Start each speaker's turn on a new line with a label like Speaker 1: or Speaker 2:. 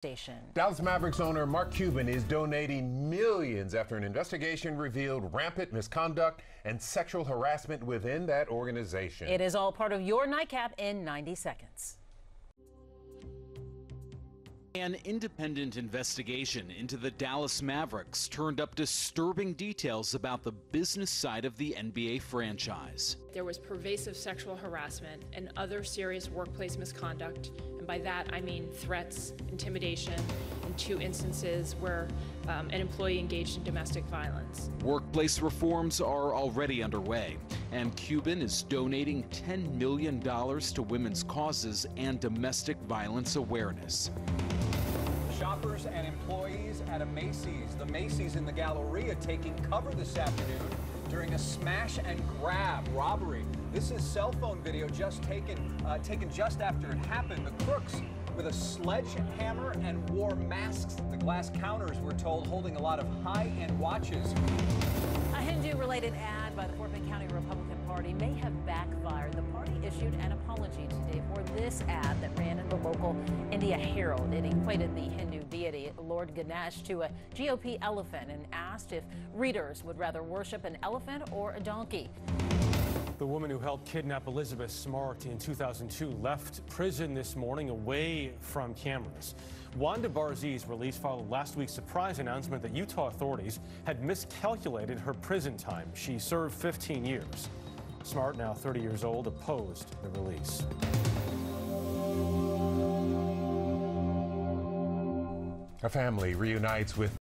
Speaker 1: Station.
Speaker 2: Dallas Mavericks owner Mark Cuban is donating millions after an investigation revealed rampant misconduct and sexual harassment within that organization.
Speaker 1: It is all part of your Nightcap in 90 seconds.
Speaker 3: An independent investigation into the Dallas Mavericks turned up disturbing details about the business side of the NBA franchise.
Speaker 4: There was pervasive sexual harassment and other serious workplace misconduct, and by that I mean threats, intimidation, and 2 instances where an employee engaged in domestic violence.
Speaker 3: Workplace reforms are already underway, and Cuban is donating $10 million to women's causes and domestic violence awareness.
Speaker 5: Shoppers and employees at a Macy's. The Macy's in the Galleria taking cover this afternoon during a smash and grab robbery. This is cell phone video just taken just after it happened. The crooks with a sledgehammer and wore masks. The glass counters, we're told, holding a lot of high-end watches.
Speaker 1: A Hindu-related ad by the Fort Bend County Republican Party may have backfired. The party issued an apology today for this ad that ran in the local India Herald. It equated the Hindu deity Lord Ganesh to a GOP elephant and asked if readers would rather worship an elephant or a donkey.
Speaker 6: The woman who helped kidnap Elizabeth Smart in 2002 left prison this morning away from cameras. Wanda Barzi's release followed last week's surprise announcement that Utah authorities had miscalculated her prison time. She served 15 years. Smart, now 30 years old, opposed the release.
Speaker 2: A family reunites with